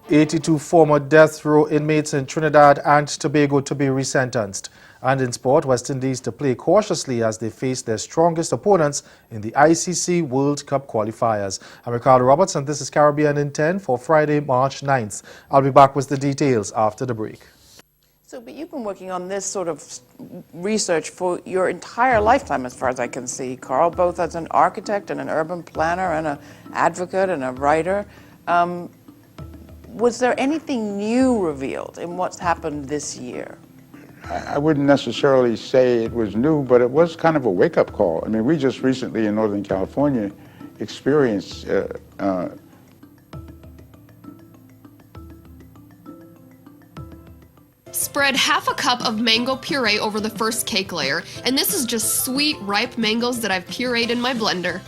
82 former death row inmates in Trinidad and Tobago to be resentenced. And in sport, West Indies to play cautiously as they face their strongest opponents in the ICC World Cup qualifiers. I'm Ricardo Roberts and this is Caribbean in 10 for Friday, March 9th. I'll be back with the details after the break. So, but you've been working on this sort of research for your entire lifetime, as far as I can see, Carl, both as an architect and an urban planner and an advocate and a writer. Was there anything new revealed in what's happened this year? I wouldn't necessarily say it was new, but it was kind of a wake-up call. I mean, we just recently in Northern California experienced Spread half a cup of mango puree over the first cake layer, and this is just sweet, ripe mangoes that I've pureed in my blender.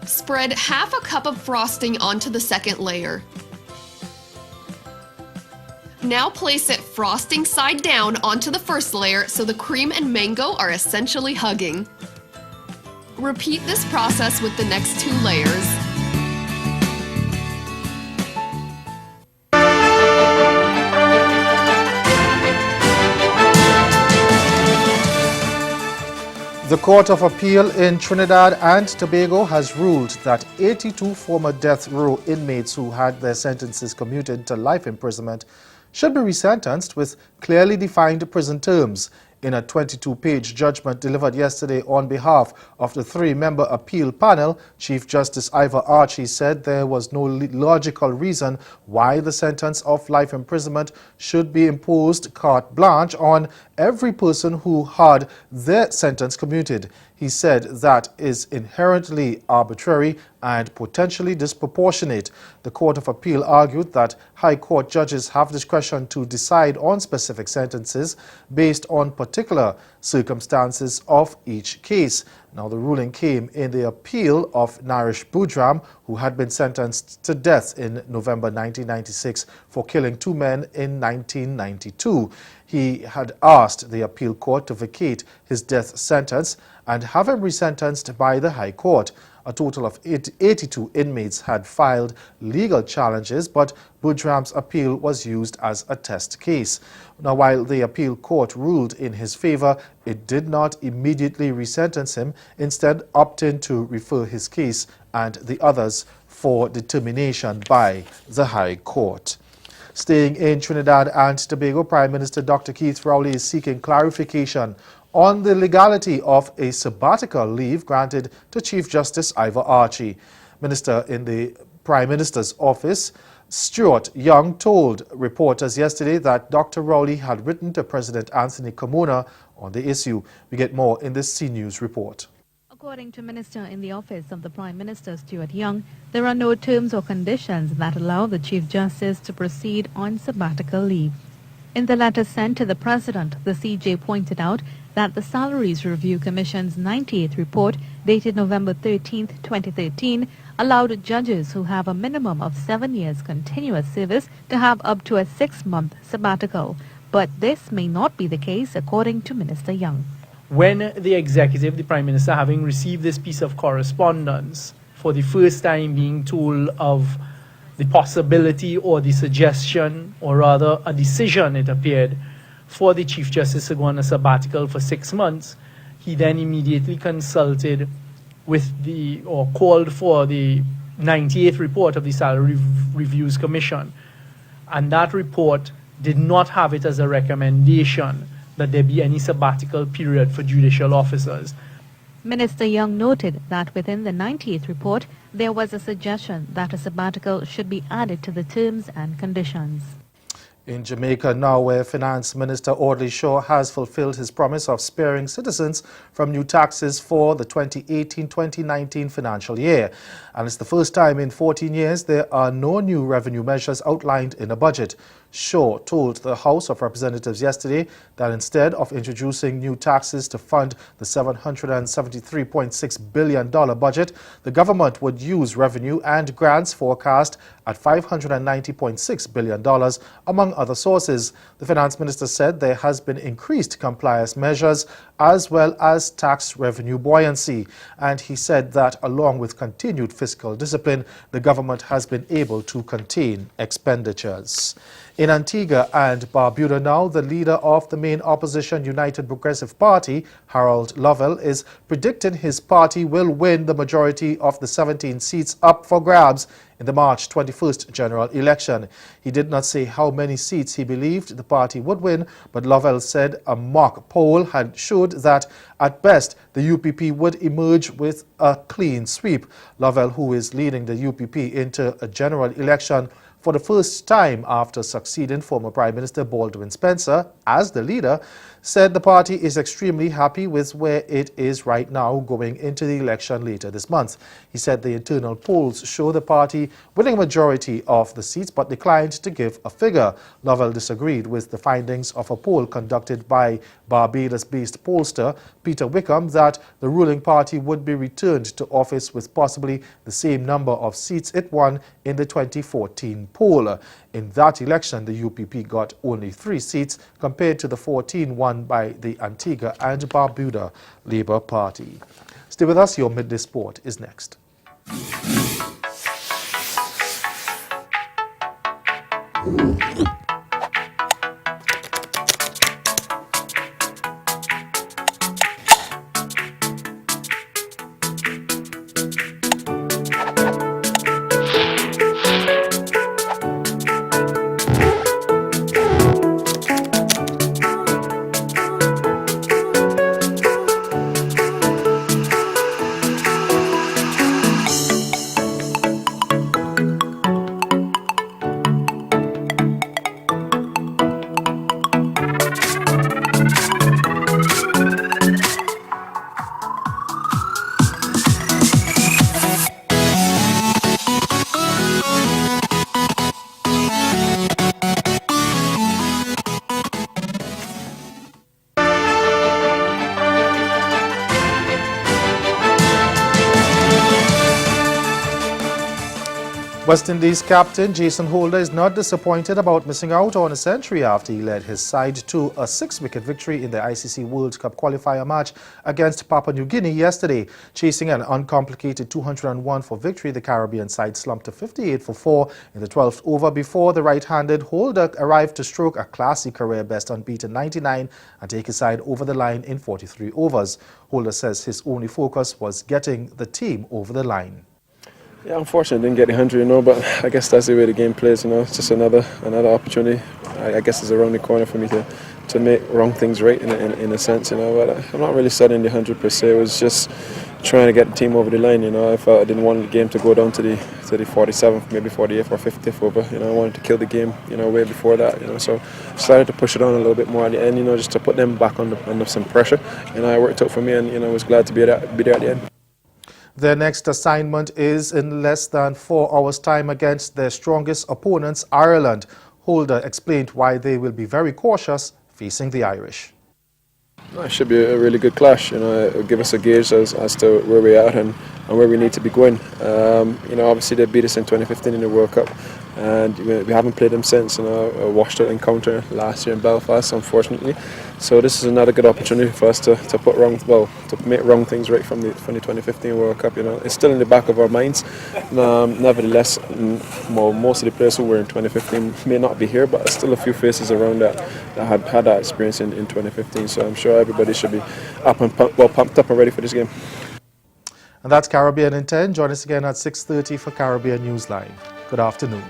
Spread half a cup of frosting onto the second layer. Now place it frosting side down onto the first layer so the cream and mango are essentially hugging. Repeat this process with the next two layers. The Court of Appeal in Trinidad and Tobago has ruled that 82 former death row inmates who had their sentences commuted to life imprisonment should be resentenced with clearly defined prison terms. In a 22-page judgment delivered yesterday on behalf of the three-member appeal panel, Chief Justice Ivor Archie said there was no logical reason why the sentence of life imprisonment should be imposed carte blanche on every person who had their sentence commuted. He said that is inherently arbitrary and potentially disproportionate. The Court of Appeal argued that High Court judges have discretion to decide on specific sentences based on particular circumstances of each case. Now, the ruling came in the appeal of Naresh Budram, who had been sentenced to death in November 1996 for killing two men in 1992. He had asked the appeal court to vacate his death sentence and have him resentenced by the High Court. A total of 82 inmates had filed legal challenges, but Budram's appeal was used as a test case. Now, while the appeal court ruled in his favor, it did not immediately resentence him, instead opting to refer his case and the others for determination by the High Court. Staying in Trinidad and Tobago, Prime Minister Dr. Keith Rowley is seeking clarification on the legality of a sabbatical leave granted to Chief Justice Ivor Archie. Minister in the Prime Minister's office, Stuart Young, told reporters yesterday that Dr. Rowley had written to President Anthony Carmona on the issue. We get more in this CNews report. According to Minister in the office of the Prime Minister, Stuart Young, there are no terms or conditions that allow the Chief Justice to proceed on sabbatical leave. In the letter sent to the President, the CJ pointed out that the Salaries Review Commission's 98th report, dated November 13, 2013, allowed judges who have a minimum of 7 years continuous service to have up to a 6-month sabbatical. But this may not be the case, according to Minister Young. When the executive, the Prime Minister, having received this piece of correspondence, for the first time being told of the possibility or the suggestion, or rather a decision, it appeared, for the Chief Justice to go on a sabbatical for 6 months, he then immediately consulted with or called for the 98th report of the Salary Reviews Commission. And that report did not have it as a recommendation that there be any sabbatical period for judicial officers. Minister Young noted that within the 98th report, there was a suggestion that a sabbatical should be added to the terms and conditions. In Jamaica now, where Finance Minister Audley Shaw has fulfilled his promise of sparing citizens from new taxes for the 2018-2019 financial year. And it's the first time in 14 years there are no new revenue measures outlined in a budget. Shaw told the House of Representatives yesterday that instead of introducing new taxes to fund the $773.6 billion budget, the government would use revenue and grants forecast at $590.6 billion, among other sources. The finance minister said there has been increased compliance measures as well as tax revenue buoyancy. And he said that along with continued fiscal discipline, the government has been able to contain expenditures. In Antigua and Barbuda now, the leader of the main opposition United Progressive Party, Harold Lovell, is predicting his party will win the majority of the 17 seats up for grabs in the March 21st general election. He did not say how many seats he believed the party would win, but Lovell said a mock poll had showed that at best the UPP would emerge with a clean sweep. Lovell, who is leading the UPP into a general election for the first time after succeeding former Prime Minister Baldwin Spencer as the leader, said the party is extremely happy with where it is right now going into the election later this month. He said the internal polls show the party winning a majority of the seats but declined to give a figure. Lovell disagreed with the findings of a poll conducted by Barbados-based pollster Peter Wickham that the ruling party would be returned to office with possibly the same number of seats it won in the 2014 poll. In that election, the UPP got only 3 seats compared to the 14 won by the Antigua and Barbuda Labour Party. Stay with us, your Midday Sport is next. West Indies captain Jason Holder is not disappointed about missing out on a century after he led his side to a 6-wicket victory in the ICC World Cup qualifier match against Papua New Guinea yesterday. Chasing an uncomplicated 201 for victory, the Caribbean side slumped to 58 for 4 in the 12th over before the right-handed Holder arrived to stroke a classy career-best unbeaten 99 and take his side over the line in 43 overs. Holder says his only focus was getting the team over the line. Yeah, unfortunately, didn't get the 100, but I guess that's the way the game plays, It's just another opportunity. I guess it's around the corner for me to make wrong things right in a sense, But I'm not really setting the 100 per se. It was just trying to get the team over the line, I felt I didn't want the game to go down to the 47th, maybe 48th or 50th over. I wanted to kill the game, way before that, So started to push it on a little bit more at the end, just to put them back under some pressure. It worked out for me, and was glad to be there at the end. Their next assignment is in less than 4 hours' time against their strongest opponents, Ireland. Holder explained why they will be very cautious facing the Irish. It should be a really good clash. It'll give us a gauge as to where we're at and where we need to be going. Obviously they beat us in 2015 in the World Cup, and we haven't played them since. A washed out encounter last year in Belfast, unfortunately. So this is another good opportunity for us to make wrong things right from the 2015 World Cup. It's still in the back of our minds. Nevertheless, most of the players who were in 2015 may not be here, but there's still a few faces around that had that experience in 2015. So I'm sure everybody should be pumped up and ready for this game. And that's Caribbean in 10. Join us again at 6:30 for Caribbean Newsline. Good afternoon.